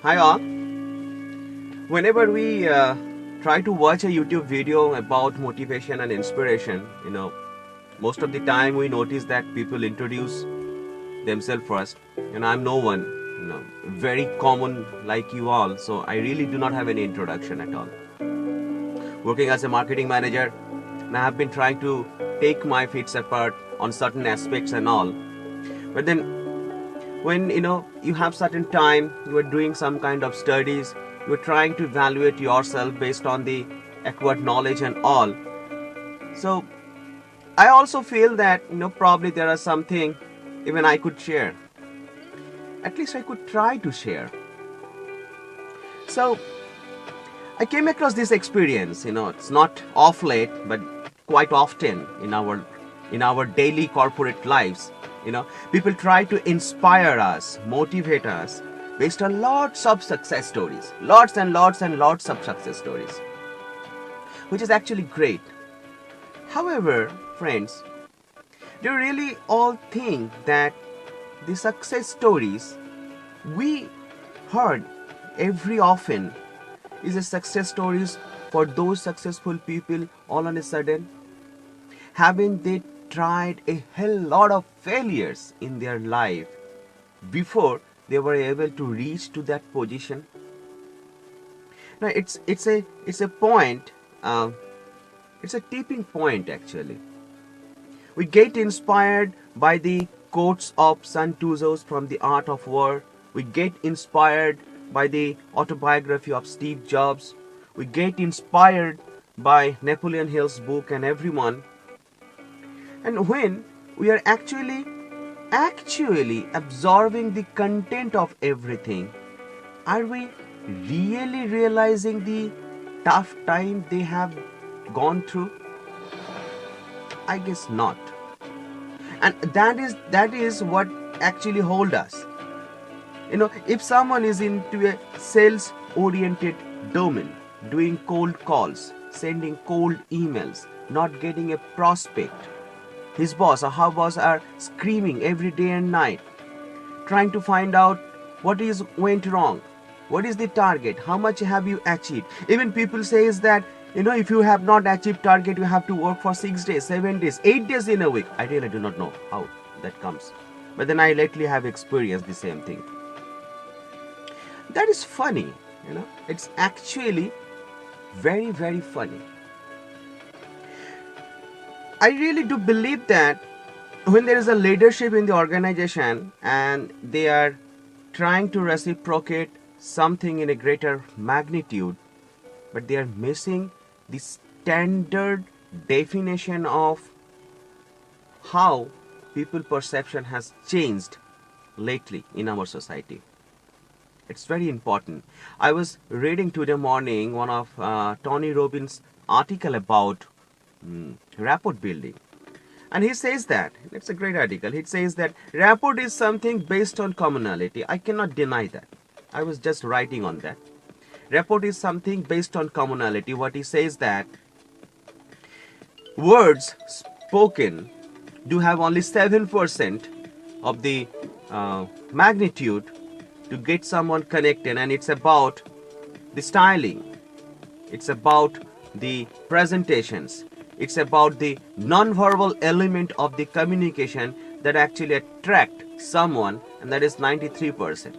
Hi all. Whenever we try to watch a YouTube video about motivation and inspiration, most of the time we notice that people introduce themselves first. And I'm no one, very common like you all. So I really do not have any introduction at all. Working as a marketing manager, and I have been trying to take my feet apart on certain aspects and all. But then when you have certain time, you are doing some kind of studies, you are trying to evaluate yourself based on the acquired knowledge and all. So I also feel that probably there are something even I could share, at least I could try to share. So I came across this experience. It's not off late, but quite often in our daily corporate lives. People try to inspire us, motivate us based on lots of success stories, lots and lots and lots of success stories, which is actually great. However, friends, do you really all think that the success stories we heard every often is a success stories for those successful people all on a sudden? Haven't they tried a hell lot of failures in their life before they were able to reach to that position? Now it's a point. It's a tipping point actually. We get inspired by the quotes of Sun Tzu from The Art of War. We get inspired by the autobiography of Steve Jobs. We get inspired by Napoleon Hill's book and everyone. And when we are actually absorbing the content of everything, are we really realizing the tough time they have gone through? I guess not. And that is what actually hold us. If someone is into a sales oriented domain, doing cold calls, sending cold emails, not getting a prospect, his boss or her boss are screaming every day and night, trying to find out what is went wrong, what is the target, how much have you achieved. Even people says that if you have not achieved target, you have to work for 6 days, 7 days, 8 days in a week. I really do not know how that comes, but then I lately have experienced the same thing. That is funny. It's actually very, very funny. I really do believe that when there is a leadership in the organization and they are trying to reciprocate something in a greater magnitude, but they are missing the standard definition of how people perception has changed lately in our society. It's very important. I was reading today morning one of Tony Robbins' article about rapport building. And he says that, it's a great article, he says that rapport is something based on commonality. I cannot deny that. I was just writing on that. Rapport is something based on commonality. What he says that words spoken do have only 7% of the magnitude to get someone connected, and it's about the styling, it's about the presentations, it's about the non-verbal element of the communication that actually attract someone, and that is 93%.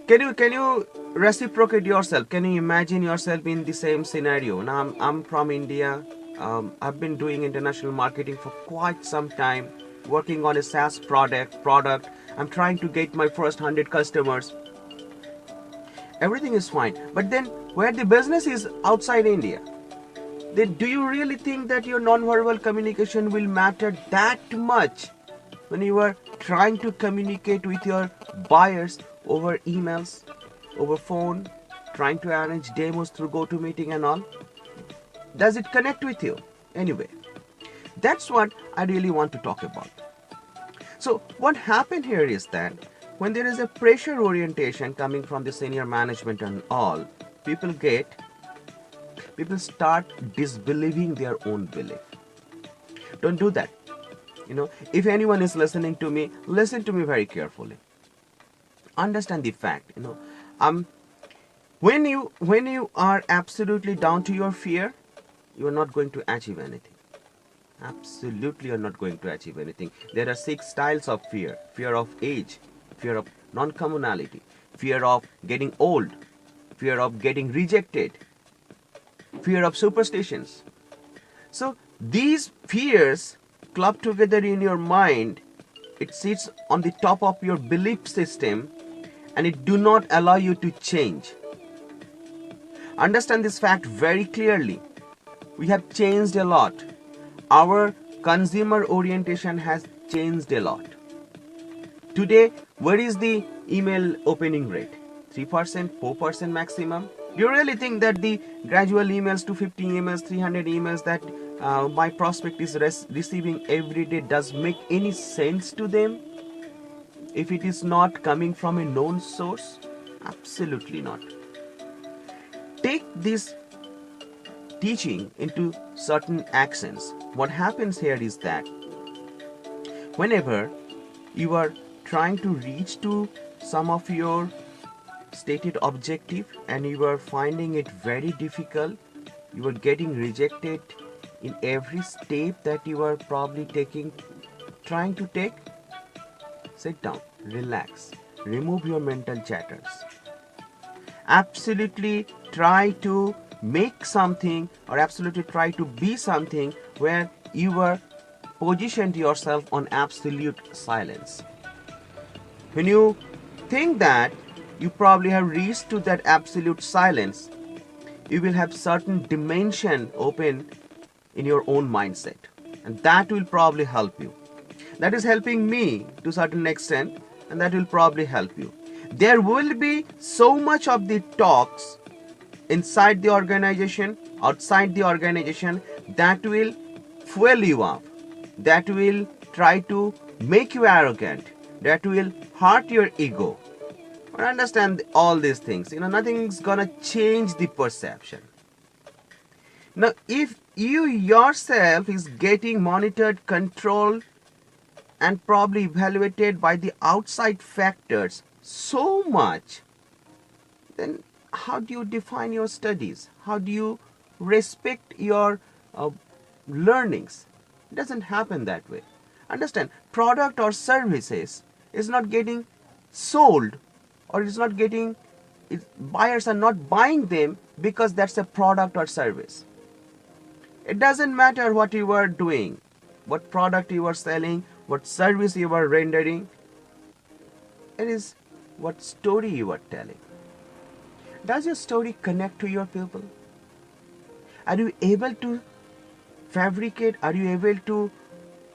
Can you reciprocate yourself? Can you imagine yourself in the same scenario? Now I'm from India. I've been doing international marketing for quite some time, working on a SaaS product. I'm trying to get my first 100 customers. Everything is fine. But then where the business is outside India, then do you really think that your non-verbal communication will matter that much when you are trying to communicate with your buyers over emails, over phone, trying to arrange demos through GoToMeeting and all? Does it connect with you? Anyway, that's what I really want to talk about. So what happened here is that when there is a pressure orientation coming from the senior management and all, people start disbelieving their own belief. Don't do that. If anyone is listening to me, listen to me very carefully. understand the fact, when you are absolutely down to your fear, you are not going to achieve anything. Absolutely, you're not going to achieve anything. There are 6 styles of fear: fear of age, fear of non-communality, fear of getting old, fear of getting rejected, fear of superstitions. So these fears club together in your mind. It sits on the top of your belief system, and it do not allow you to change. Understand this fact very clearly. We have changed a lot. Our consumer orientation has changed a lot. Today, where is the email opening rate? 3%, 4% maximum? Do you really think that the gradual emails, 250 emails, 300 emails that my prospect is receiving every day does make any sense to them if it is not coming from a known source? Absolutely not. Take this teaching into certain actions. What happens here is that whenever you are trying to reach to some of your stated objective and you are finding it very difficult, you are getting rejected in every step that you are probably trying to take, sit down, relax, remove your mental chatters. Absolutely try to make something, or absolutely try to be something where you are positioned yourself on absolute silence. When you think that you probably have reached to that absolute silence, you will have certain dimension open in your own mindset, and that will probably help you. That is helping me to a certain extent, and that will probably help you. There will be so much of the talks inside the organization, outside the organization, that will fuel you up, that will try to make you arrogant, that will hurt your ego. But understand all these things. Nothing's gonna change the perception. Now, if you yourself is getting monitored, controlled, and probably evaluated by the outside factors so much, then how do you define your studies? How do you respect your learnings? It doesn't happen that way. Understand, product or services is not getting sold, or it's not getting, buyers are not buying them because that's a product or service. It doesn't matter what you are doing, what product you are selling, what service you are rendering. It is what story you are telling. Does your story connect to your people? Are you able to fabricate? Are you able to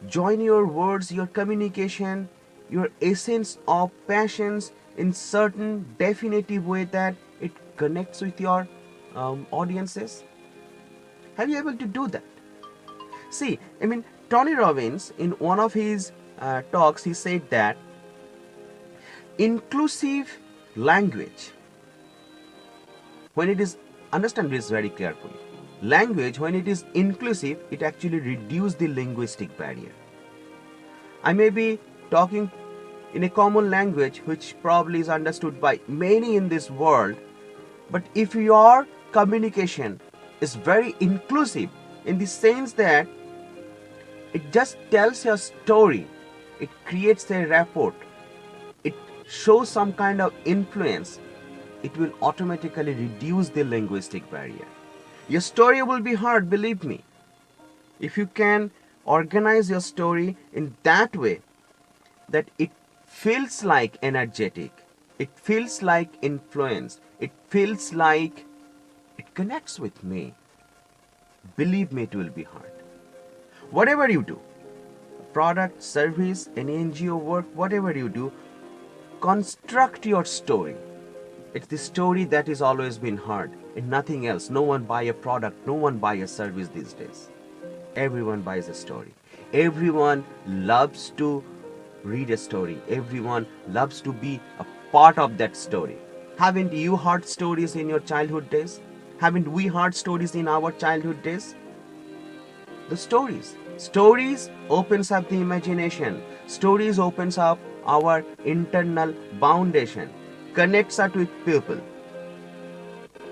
join your words, your communication, your essence of passions in certain definitive way that it connects with your audiences? Have you able to do that? See, Tony Robbins, in one of his talks, he said that inclusive language, when it is, understand this very carefully, language, when it is inclusive, it actually reduces the linguistic barrier. I may be talking in a common language which probably is understood by many in this world, but if your communication is very inclusive in the sense that it just tells your story, it creates a rapport, it shows some kind of influence, it will automatically reduce the linguistic barrier. Your story will be heard, believe me. If you can organize your story in that way that it feels like energetic, it feels like influence, it feels like it connects with me, believe me, it will be heard. Whatever you do, product, service, any NGO work, whatever you do, construct your story. It's the story that is always been heard and nothing else. No one buy a product, no one buy a service these days. Everyone buys a story. Everyone loves to read a story. Everyone loves to be a part of that story. Haven't you heard stories in your childhood days? Haven't we heard stories in our childhood days? The stories opens up the imagination. Stories opens up our internal foundation, connects us with people.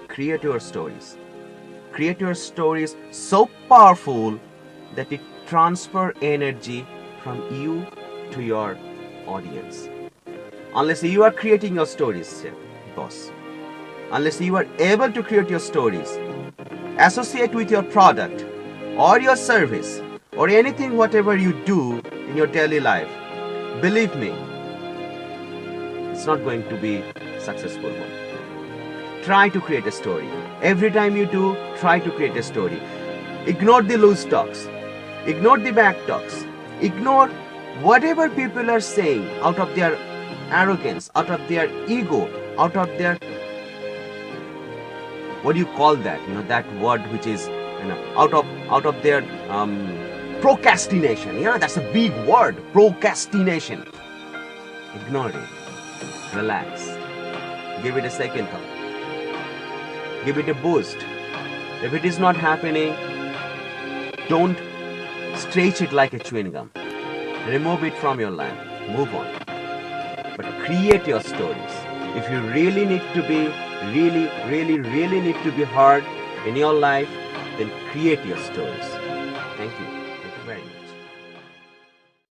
Create your stories. Create your stories so powerful that it transfer energy from you to your audience. Unless you are creating your stories, boss, unless you are able to create your stories, associate with your product or your service or anything whatever you do in your daily life, believe me, it's not going to be successful one. Try to create a story. Every time you do, try to create a story. Ignore the loose talks. Ignore the back talks. Ignore whatever people are saying out of their arrogance, out of their ego, out of their, what do you call that? That word which is, out of their procrastination. That's a big word, procrastination. Ignore it. Relax. Give it a second thought. Give it a boost. If it is not happening, don't stretch it like a chewing gum. Remove it from your life. Move on. But create your stories. If you really need to be, really need to be heard in your life, then create your stories. Thank you.